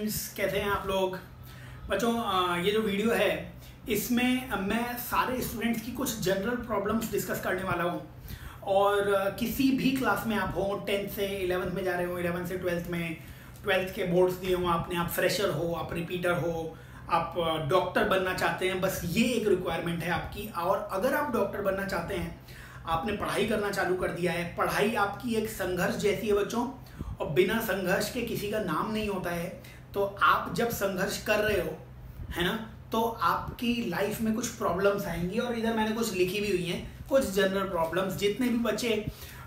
Friends, कैसे हैं आप लोग। बच्चों, ये जो वीडियो है इसमें मैं सारे स्टूडेंट्स की कुछ जनरल प्रॉब्लम्स डिस्कस करने वाला हूँ। और किसी भी क्लास में आप हो, 10th से 11th में जा रहे हो, 11th से 12th में, 12th के बोर्ड्स दिए हो आपने, आप फ्रेशर हो, आप रिपीटर हो, आप डॉक्टर बनना चाहते हैं, बस ये एक रिक्वायरमेंट है आपकी। और अगर आप डॉक्टर बनना चाहते हैं, आपने पढ़ाई करना चालू कर दिया है, पढ़ाई आपकी एक संघर्ष जैसी है बच्चों, और बिना संघर्ष के किसी का नाम नहीं होता है। तो आप जब संघर्ष कर रहे हो, है ना, तो आपकी लाइफ में कुछ प्रॉब्लम्स आएंगी। और इधर मैंने कुछ लिखी भी हुई हैं, कुछ जनरल प्रॉब्लम्स। जितने भी बच्चे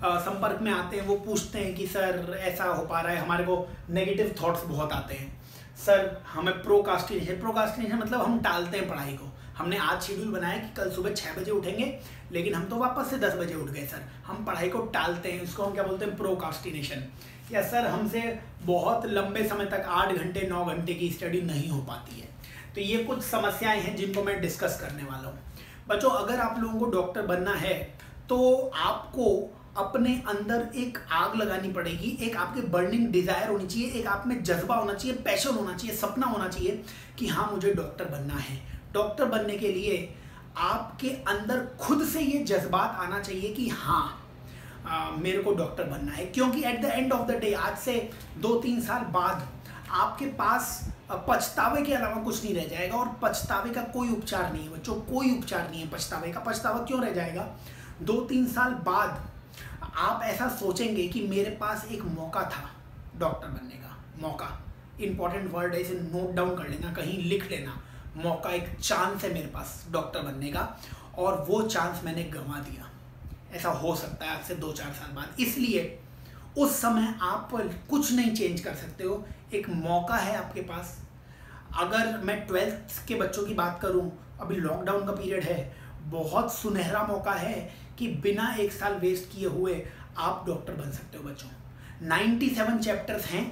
संपर्क में आते हैं वो पूछते हैं कि सर ऐसा हो पा रहा है, हमारे को नेगेटिव थॉट्स बहुत आते हैं, सर हमें प्रोकास्टिनेशन मतलब हम टालते हैं पढ़ाई को। हमने आज शेड्यूल बनाया कि कल सुबह 6 बजे उठेंगे, लेकिन हम तो वापस से 10 बजे उठ गए सर, हम पढ़ाई को टालते हैं। उसको हम क्या बोलते हैं? प्रोकास्टिनेशन। या सर हमसे बहुत लंबे समय तक 8 घंटे 9 घंटे की स्टडी नहीं हो पाती है। तो ये कुछ समस्याएं हैं जिनको मैं डिस्कस करने वाला हूँ। बच्चों, अगर आप लोगों को डॉक्टर बनना है तो आपको अपने अंदर एक आग लगानी पड़ेगी, एक आपके बर्निंग डिजायर होनी चाहिए, एक आप में जज्बा होना चाहिए, पैशन होना चाहिए, सपना होना चाहिए कि हाँ मुझे डॉक्टर बनना है। डॉक्टर बनने के लिए आपके अंदर खुद से ये जज्बात आना चाहिए कि हाँ मेरे को डॉक्टर बनना है। क्योंकि at the end of the day, आज से 2-3 साल बाद आपके पास पछतावे के अलावा कुछ नहीं रह जाएगा। और पछतावे का कोई उपचार नहीं है बच्चों, कोई उपचार नहीं है पछतावे का। पछतावा क्यों रह जाएगा? 2-3 साल बाद आप ऐसा सोचेंगे कि मेरे पास एक मौका था डॉक्टर बनने का। मौका इंपॉर्टेंट वर्ड है, इसे नोट डाउन कर लेना, कहीं लिख लेना। मौका, एक चांस है मेरे पास डॉक्टर बनने का, और वो चांस मैंने गंवा दिया। ऐसा हो सकता है आज से 2-4 साल बाद। इसलिए उस समय आप कुछ नहीं चेंज कर सकते हो। एक मौका है आपके पास। अगर मैं 12th के बच्चों की बात करूं, अभी लॉकडाउन का पीरियड है, बहुत सुनहरा मौका है कि बिना 1 साल वेस्ट किए हुए आप डॉक्टर बन सकते हो बच्चों। 97 चैप्टर्स हैं,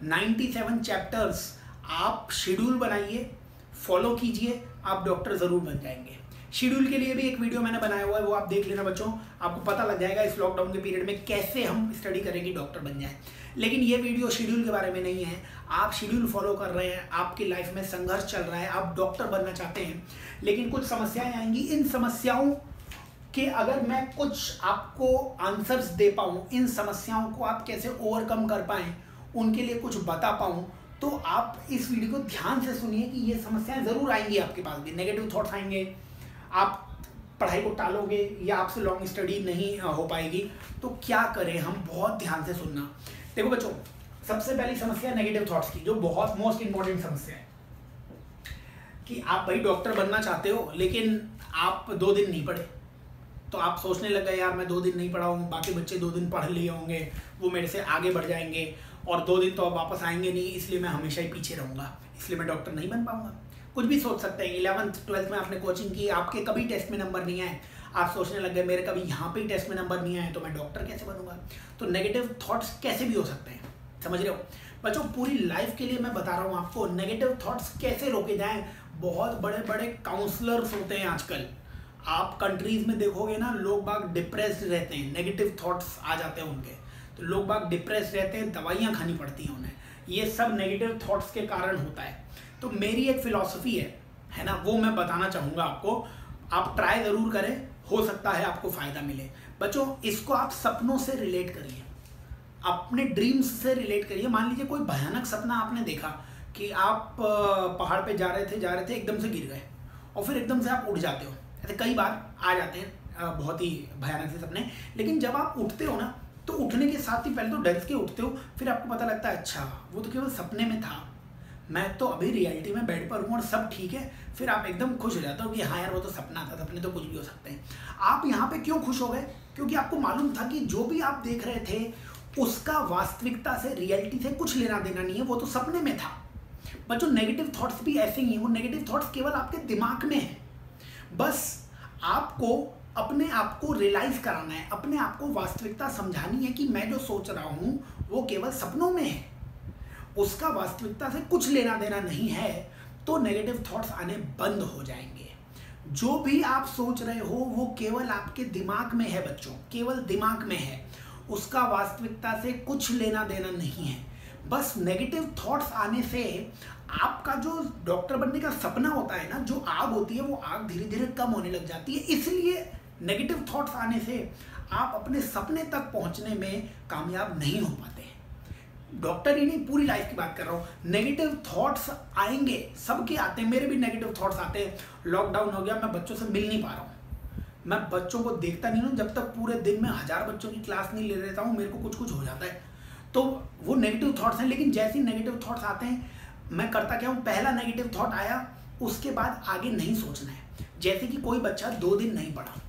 97 चैप्टर्स आप शेड्यूल बनाइए, फॉलो कीजिए, आप डॉक्टर ज़रूर बन जाएंगे। शेड्यूल के लिए भी एक वीडियो मैंने बनाया हुआ है, वो आप देख लेना बच्चों, आपको पता लग जाएगा इस लॉकडाउन के पीरियड में कैसे हम स्टडी करें कि डॉक्टर बन जाए। लेकिन ये वीडियो शेड्यूल के बारे में नहीं है। आप शेड्यूल फॉलो कर रहे हैं, आपकी लाइफ में संघर्ष चल रहा है, आप डॉक्टर बनना चाहते हैं, लेकिन कुछ समस्याएं आएंगी। इन समस्याओं के अगर मैं कुछ आपको आंसर्स दे पाऊँ, इन समस्याओं को आप कैसे ओवरकम कर पाएँ, उनके लिए कुछ बता पाऊँ, तो आप इस वीडियो को ध्यान से सुनिए कि ये समस्याएं ज़रूर आएंगी आपके पास भी। नेगेटिव थॉट्स आएंगे, आप पढ़ाई को टालोगे या आपसे लॉन्ग स्टडी नहीं हो पाएगी। तो क्या करें हम? बहुत ध्यान से सुनना। देखो बच्चों, सबसे पहली समस्या नेगेटिव थॉट्स की, जो बहुत मोस्ट इंपॉर्टेंट समस्या है कि आप भाई डॉक्टर बनना चाहते हो, लेकिन आप 2 दिन नहीं पढ़े। तो आप सोचने लग गए यार मैं 2 दिन नहीं पढ़ा हूँ, बाकी बच्चे 2 दिन पढ़ लिए होंगे, वो मेरे से आगे बढ़ जाएंगे, और 2 दिन तो अब वापस आएंगे नहीं, इसलिए मैं हमेशा ही पीछे रहूँगा, इसलिए मैं डॉक्टर नहीं बन पाऊँगा। कुछ भी सोच सकते हैं। 11th 12th में आपने कोचिंग की, आपके कभी टेस्ट में नंबर नहीं आए, आप सोचने लग गए मेरे कभी यहाँ पे ही टेस्ट में नंबर नहीं आए, तो मैं डॉक्टर कैसे बनूंगा। तो नेगेटिव थॉट्स कैसे भी हो सकते हैं, समझ रहे हो बच्चों? पूरी लाइफ के लिए मैं बता रहा हूँ आपको नेगेटिव थॉट्स कैसे रोके जाएं। बहुत बड़े बड़े काउंसलर्स होते हैं आजकल, आप कंट्रीज में देखोगे ना, लोग बाग डिप्रेस्ड रहते हैं, नेगेटिव थॉट्स आ जाते हैं उनके, तो लोग बाग डिप्रेस्ड रहते हैं, दवाइयाँ खानी पड़ती हैं उन्हें। ये सब नेगेटिव थॉट्स के कारण होता है। तो मेरी एक फिलॉसफी है ना, वो मैं बताना चाहूँगा आपको। आप ट्राई ज़रूर करें, हो सकता है आपको फ़ायदा मिले। बच्चों, इसको आप सपनों से रिलेट करिए, अपने ड्रीम्स से रिलेट करिए। मान लीजिए कोई भयानक सपना आपने देखा कि आप पहाड़ पे जा रहे थे, एकदम से गिर गए, और फिर एकदम से आप उठ जाते हो। ऐसे कई बार आ जाते हैं बहुत ही भयानक से सपने। लेकिन जब आप उठते हो ना, तो उठने के साथ ही पहले तो डर के उठते हो, फिर आपको पता लगता है अच्छा वो तो केवल सपने में था, मैं तो अभी रियलिटी में बेड पर हूँ और सब ठीक है। फिर आप एकदम खुश हो जाते हो कि हाँ यार वो तो सपना था, सपने तो कुछ भी हो सकते हैं। आप यहाँ पे क्यों खुश हो गए? क्योंकि आपको मालूम था कि जो भी आप देख रहे थे उसका वास्तविकता से, रियलिटी से कुछ लेना देना नहीं है, वो तो सपने में था। बच्चों, नेगेटिव थॉट्स भी ऐसे ही हैं, वो नेगेटिव थॉट्स केवल आपके दिमाग में है। बस आपको अपने आप को रियलाइज कराना है, अपने आप को वास्तविकता समझानी है कि मैं जो सोच रहा हूँ वो केवल सपनों में है, उसका वास्तविकता से कुछ लेना देना नहीं है। तो नेगेटिव थॉट्स आने बंद हो जाएंगे। जो भी आप सोच रहे हो वो केवल आपके दिमाग में है बच्चों, केवल दिमाग में है, उसका वास्तविकता से कुछ लेना देना नहीं है। बस नेगेटिव थॉट्स आने से आपका जो डॉक्टर बनने का सपना होता है ना, जो आग होती है वो आग धीरे धीरे कम होने लग जाती है। इसलिए नेगेटिव थॉट्स आने से आप अपने सपने तक पहुंचने में कामयाब नहीं हो पाते हैं। डॉक्टर ही नहीं, पूरी लाइफ की बात कर रहा हूँ। नेगेटिव थॉट्स आएंगे, सबके आते हैं, मेरे भी नेगेटिव थॉट्स आते हैं। लॉकडाउन हो गया, मैं बच्चों से मिल नहीं पा रहा हूँ, मैं बच्चों को देखता नहीं हूँ। जब तक पूरे दिन में 1000 बच्चों की क्लास नहीं ले लेता हूँ, मेरे को कुछ कुछ हो जाता है। तो वो नेगेटिव थॉट्स हैं। लेकिन जैसे ही नेगेटिव थॉट्स आते हैं, मैं करता क्या हूँ, पहला नेगेटिव थॉट आया, उसके बाद आगे नहीं सोचना है। जैसे कि कोई बच्चा 2 दिन नहीं पढ़ा,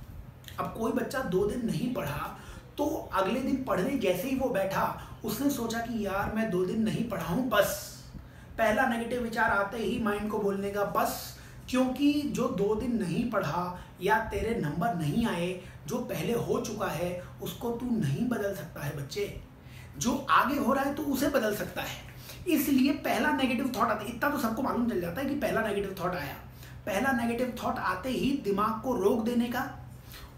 अब कोई बच्चा 2 दिन नहीं पढ़ा तो अगले दिन पढ़ने जैसे ही वो बैठा, उसने सोचा कि यार मैं 2 दिन नहीं पढ़ा हूँ, बस पहला नेगेटिव विचार आते ही माइंड को बोलने का बस। क्योंकि जो 2 दिन नहीं पढ़ा या तेरे नंबर नहीं आए, जो पहले हो चुका है उसको तू नहीं बदल सकता है बच्चे, जो आगे हो रहा है तो उसे बदल सकता है। इसलिए पहला नेगेटिव थॉट आता है, इतना तो सबको मालूम चल जाता है कि पहला नेगेटिव थॉट आया। पहला नेगेटिव थॉट आते ही दिमाग को रोक देने का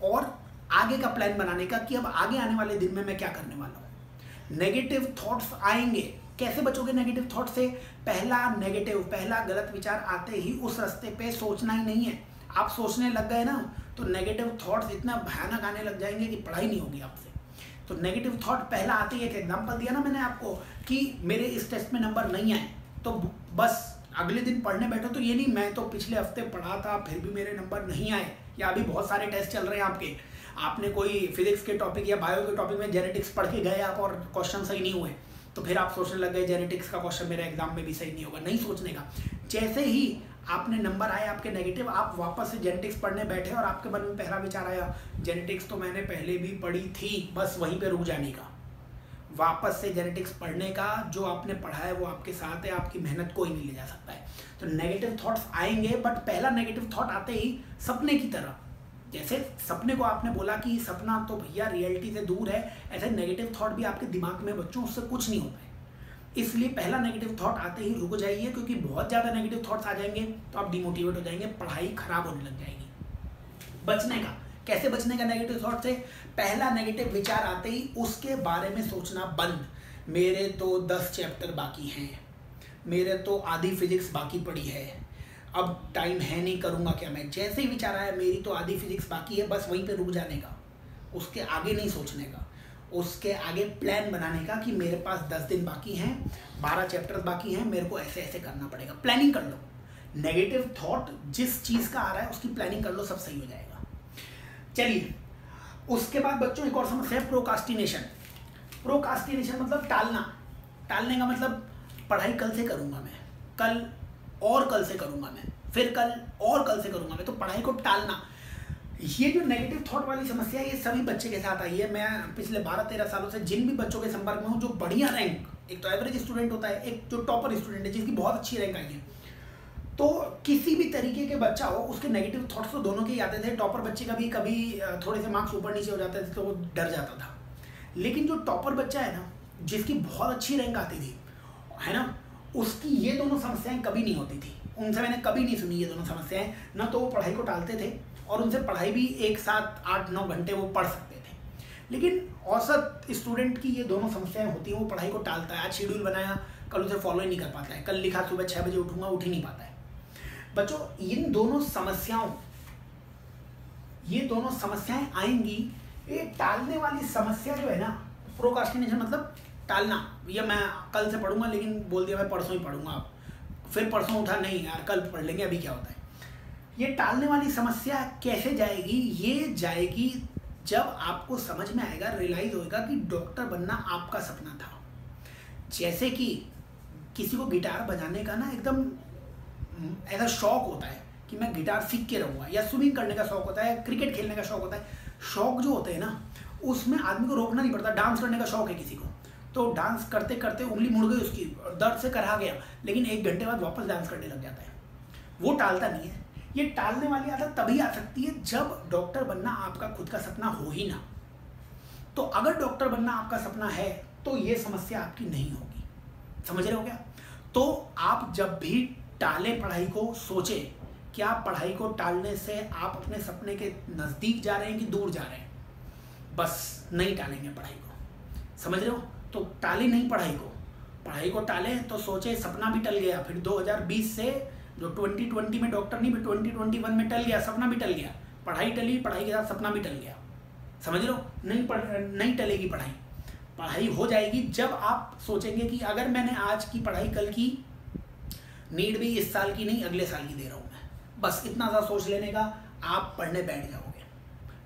और आगे का प्लान बनाने का कि अब आगे आने वाले दिन में मैं क्या करने वाला हूँ। नेगेटिव थॉट्स आएंगे, कैसे बचोगे नेगेटिव थॉट से? पहला गलत विचार आते ही उस रास्ते पे सोचना ही नहीं है। आप सोचने लग गए ना तो नेगेटिव थॉट्स इतना भयानक आने लग जाएंगे कि पढ़ाई नहीं होगी आपसे। तो नेगेटिव थॉट पहला आते ही, एक एग्जांपल दिया ना मैंने आपको कि मेरे इस टेस्ट में नंबर नहीं आए, तो बस अगले दिन पढ़ने बैठो तो ये नहीं मैं तो पिछले हफ्ते पढ़ा था फिर भी मेरे नंबर नहीं आए, या अभी बहुत सारे टेस्ट चल रहे हैं आपके, आपने कोई फिजिक्स के टॉपिक या बायो के टॉपिक में जेनेटिक्स पढ़ के गए आप और क्वेश्चन सही नहीं हुए, तो फिर आप सोचने लग गए जेनेटिक्स का क्वेश्चन मेरे एग्जाम में भी सही नहीं होगा। नहीं सोचने का। जैसे ही आपने नंबर आए आपके नेगेटिव, आप वापस से जेनेटिक्स पढ़ने बैठे और आपके मन में पहला विचार आया जेनेटिक्स तो मैंने पहले भी पढ़ी थी, बस वहीं पे रुक जाने का। वापस से जेनेटिक्स पढ़ने का, जो आपने पढ़ा है वो आपके साथ है, आपकी मेहनत कोई नहीं ले जा सकता है। तो नेगेटिव थॉट्स आएंगे, बट पहला नेगेटिव थॉट आते ही सपने की तरह, जैसे सपने को आपने बोला कि सपना तो भैया रियलिटी से दूर है, ऐसे नेगेटिव थॉट भी आपके दिमाग में बच्चों उससे कुछ नहीं होता है। इसलिए पहला नेगेटिव थॉट आते ही रुक जाइए, क्योंकि बहुत ज़्यादा नेगेटिव थॉट्स आ जाएंगे तो आप डिमोटिवेट हो जाएंगे, पढ़ाई खराब होने लग जाएगी। बचने का, कैसे बचने का नेगेटिव थॉट से? पहला नेगेटिव विचार आते ही उसके बारे में सोचना बंद। मेरे तो 10 चैप्टर बाकी हैं, मेरे तो आधी फिजिक्स बाकी पड़ी है, अब टाइम है नहीं, करूँगा क्या मैं। जैसे ही विचार आया मेरी तो आधी फिजिक्स बाकी है, बस वहीं पे रुक जाने का, उसके आगे नहीं सोचने का, उसके आगे प्लान बनाने का कि मेरे पास 10 दिन बाकी हैं, 12 चैप्टर्स बाकी हैं, मेरे को ऐसे ऐसे करना पड़ेगा। प्लानिंग कर लो। नेगेटिव थॉट जिस चीज़ का आ रहा है उसकी प्लानिंग कर लो, सब सही हो जाएगा। चलिए, उसके बाद बच्चों एक और समस्या है प्रोकास्टिनेशन। प्रोकास्टिनेशन मतलब टालना। टालने का मतलब पढ़ाई कल से करूँगा मैं, कल और कल से करूँगा मैं, फिर कल और कल से करूँगा मैं, तो पढ़ाई को टालना। ये जो नेगेटिव थॉट वाली समस्या है ये सभी बच्चे के साथ आई है। मैं पिछले 12-13 सालों से जिन भी बच्चों के संपर्क में हूँ जो बढ़िया रैंक, एक तो एवरेज स्टूडेंट होता है, एक जो टॉपर स्टूडेंट है जिसकी बहुत अच्छी रैंक आई है, तो किसी भी तरीके के बच्चा हो उसके नेगेटिव थॉट्स तो दोनों के ही आते थे। टॉपर बच्चे का भी कभी थोड़े से मार्क्स ऊपर नीचे हो जाते थे तो वो डर जाता था, लेकिन जो टॉपर बच्चा है ना, जिसकी बहुत अच्छी रैंक आती थी, है ना, उसकी ये दोनों समस्याएं कभी नहीं होती थी। उनसे मैंने कभी नहीं सुनी ये दोनों समस्याएं, ना तो वो पढ़ाई को टालते थे और उनसे पढ़ाई भी एक साथ 8-9 घंटे वो पढ़ सकते थे। लेकिन औसत स्टूडेंट की ये दोनों समस्याएं होती हैं, वो पढ़ाई को टालता है। आज शेड्यूल बनाया, कल उसे फॉलो ही नहीं कर पाता है, कल लिखा सुबह 6 बजे उठूंगा, उठ ही नहीं पाता है। बच्चों, इन दोनों समस्याओं, ये दोनों समस्याएं आएंगी। ये टालने वाली समस्या जो है ना, प्रोकास्टिनेशन मतलब टालना, या मैं कल से पढ़ूंगा लेकिन बोल दिया मैं परसों ही पढ़ूंगा, फिर परसों उठा, नहीं यार कल पढ़ लेंगे, अभी क्या होता है। ये टालने वाली समस्या कैसे जाएगी? ये जाएगी जब आपको समझ में आएगा, रियलाइज होगा कि डॉक्टर बनना आपका सपना था। जैसे कि किसी को गिटार बजाने का ना एकदम ऐसा शौक होता है कि मैं गिटार सीख के रहूँगा, या स्विमिंग करने का शौक होता है, क्रिकेट खेलने का शौक होता है। शौक जो होते हैं ना, उसमें आदमी को रोकना नहीं पड़ता। डांस करने का शौक है किसी को, तो डांस करते करते उंगली मुड़ गई उसकी, दर्द से करहा गया, लेकिन 1 घंटे बाद वापस डांस करने लग जाता है, वो टालता नहीं है। ये टालने वाली आदत तभी आ सकती है जब डॉक्टर बनना आपका खुद का सपना हो ही ना। तो अगर डॉक्टर बनना आपका सपना है तो ये समस्या आपकी नहीं होगी। समझ रहे हो क्या? तो आप जब भी टाले पढ़ाई को, सोचे क्या पढ़ाई को टालने से आप अपने सपने के नज़दीक जा रहे हैं कि दूर जा रहे हैं। बस नहीं टालेंगे पढ़ाई को, समझ रहे हो? तो टाली नहीं पढ़ाई को, पढ़ाई को टालें तो सोचे सपना भी टल गया, फिर 2020 से जो 2020 में डॉक्टर नहीं, 2021 में टल गया, सपना भी टल गया। पढ़ाई टली, पढ़ाई के साथ सपना भी टल गया, समझ लो। नहीं टलेगी पढ़ाई। पढ़ाई हो जाएगी जब आप सोचेंगे कि अगर मैंने आज की पढ़ाई कल की नीड भी इस साल की नहीं अगले साल की दे रहा हूँ मैं, बस इतना सा सोच लेने का, आप पढ़ने बैठ जाओगे,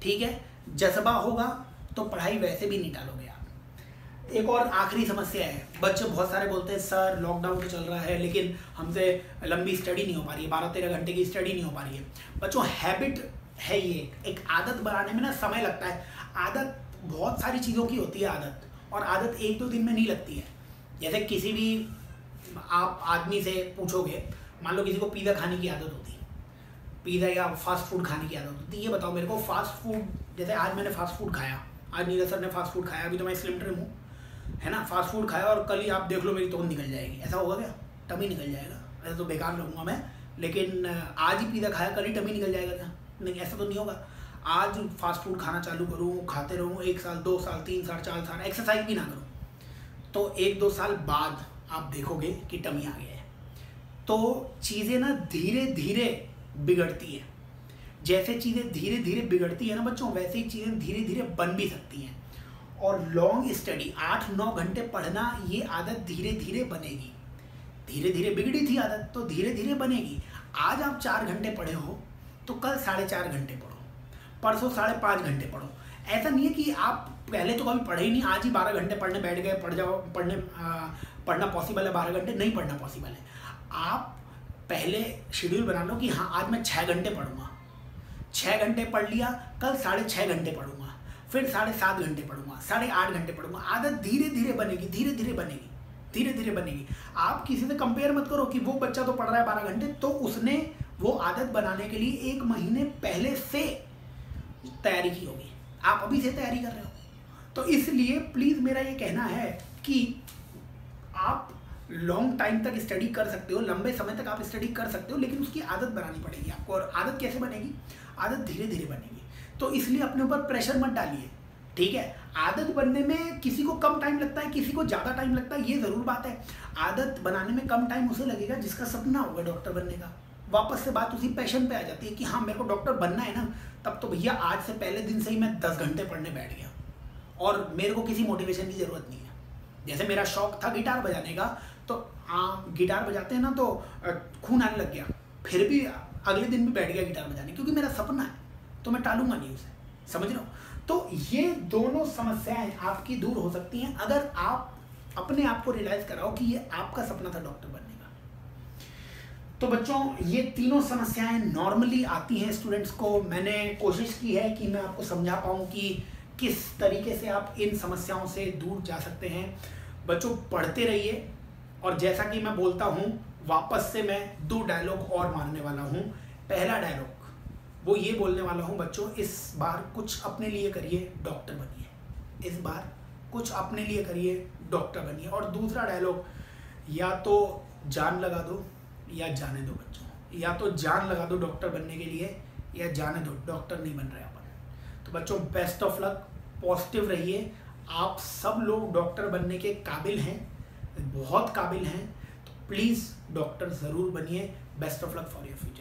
ठीक है। जज्बा होगा तो पढ़ाई वैसे भी नहीं टालोगे आप। एक और आखिरी समस्या है, बच्चे बहुत सारे बोलते हैं सर लॉकडाउन तो चल रहा है लेकिन हमसे लंबी स्टडी नहीं हो पा रही है, 12-13 घंटे की स्टडी नहीं हो पा रही है। बच्चों हैबिट है ये, एक आदत बनाने में ना समय लगता है। आदत बहुत सारी चीज़ों की होती है आदत, और आदत 1-2 दिन में नहीं लगती है। जैसे किसी भी आप आदमी से पूछोगे, मान लो किसी को पिज़्ज़ा खाने की आदत होती है, पिज़्ज़ा या फास्ट फूड खाने की आदत होती है, ये बताओ मेरे को फास्ट फूड, जैसे आज मैंने फास्ट फूड खाया, आज नीरज सर ने फास्ट फूड खाया, अभी तो मैं स्लिम ट्रिम हूँ, है ना, फास्ट फूड खाया और कल ही आप देख लो मेरी तोंद निकल जाएगी, ऐसा होगा क्या? टमी निकल जाएगा, ऐसा तो बेकार रहूँगा मैं। लेकिन आज ही पिज़्ज़ा खाया कल ही टमी निकल जाएगा क्या? नहीं, ऐसा तो नहीं होगा। आज फास्ट फूड खाना चालू करूँ, खाते रहूँ 1 साल 2 साल 3 साल 4 साल, एक्सरसाइज भी ना करूँ, तो 1-2 साल बाद आप देखोगे कि टमी आ गया है। तो चीज़ें ना धीरे धीरे बिगड़ती है। जैसे चीज़ें धीरे धीरे बिगड़ती है ना बच्चों, वैसे ही चीज़ें धीरे धीरे बन भी सकती हैं। और लॉन्ग स्टडी 8-9 घंटे पढ़ना, ये आदत धीरे धीरे बनेगी। धीरे धीरे बिगड़ी थी आदत, तो धीरे धीरे बनेगी। आज आप 4 घंटे पढ़े हो तो कल 4.5 घंटे पढ़ो, परसों 5.5 घंटे पढ़ो। ऐसा नहीं है कि आप पहले तो कभी पढ़े ही नहीं, आज ही 12 घंटे पढ़ने बैठ गए, पढ़ना पॉसिबल है 12 घंटे? नहीं पढ़ना पॉसिबल है। आप पहले शेड्यूल बना लो कि हाँ आज मैं 6 घंटे पढ़ूंगा, 6 घंटे पढ़ लिया, कल 6.5 घंटे पढ़ूंगा, फिर 7.5 घंटे पढ़ूंगा, 8.5 घंटे पढ़ूंगा। आदत धीरे धीरे बनेगी, धीरे धीरे बनेगी, धीरे धीरे बनेगी। आप किसी से कंपेयर मत करो कि वो बच्चा तो पढ़ रहा है 12 घंटे, तो उसने वो आदत बनाने के लिए 1 महीने पहले से तैयारी की होगी, आप अभी से तैयारी कर रहे हो। तो इसलिए प्लीज़ मेरा ये कहना है कि आप लॉन्ग टाइम तक स्टडी कर सकते हो, लंबे समय तक आप स्टडी कर सकते हो, लेकिन उसकी आदत बनानी पड़ेगी आपको। और आदत कैसे बनेगी? आदत धीरे धीरे बनेगी। तो इसलिए अपने ऊपर प्रेशर मत डालिए, ठीक है। आदत बनने में किसी को कम टाइम लगता है, किसी को ज़्यादा टाइम लगता है, ये ज़रूर बात है। आदत बनाने में कम टाइम उसे लगेगा जिसका सपना होगा डॉक्टर बनने का। वापस से बात उसी पैशन पे आ जाती है कि हाँ मेरे को डॉक्टर बनना है ना, तब तो भैया आज से पहले दिन से ही मैं 10 घंटे पढ़ने बैठ गया और मेरे को किसी मोटिवेशन की ज़रूरत नहीं है। जैसे मेरा शौक था गिटार बजाने का, तो गिटार बजाते हैं ना तो खून आने लग गया, फिर भी अगले दिन भी बैठ गया गिटार बजाने, क्योंकि मेरा सपना है, तो मैं टालूंगा नहीं उसे, समझ रहे हो। तो ये दोनों समस्याएं आपकी दूर हो सकती हैं अगर आप अपने आप को रियलाइज कराओ कि ये आपका सपना था डॉक्टर बनने का। तो बच्चों ये तीनों समस्याएं नॉर्मली आती हैं स्टूडेंट्स को। मैंने कोशिश की है कि मैं आपको समझा पाऊँ कि किस तरीके से आप इन समस्याओं से दूर जा सकते हैं। बच्चों पढ़ते रहिए, और जैसा कि मैं बोलता हूँ वापस से मैं 2 डायलॉग और मारने वाला हूँ। पहला डायलॉग वो ये बोलने वाला हूँ बच्चों, इस बार कुछ अपने लिए करिए, डॉक्टर बनिए। इस बार कुछ अपने लिए करिए, डॉक्टर बनिए। और दूसरा डायलॉग, या तो जान लगा दो या जाने दो बच्चों, या तो जान लगा दो डॉक्टर बनने के लिए या जाने दो, डॉक्टर नहीं बन रहे अपन। तो बच्चों बेस्ट ऑफ लक, पॉजिटिव रहिए। आप सब लोग डॉक्टर बनने के काबिल हैं, बहुत काबिल हैं, तो प्लीज़ डॉक्टर ज़रूर बनिए। Best of luck for your future.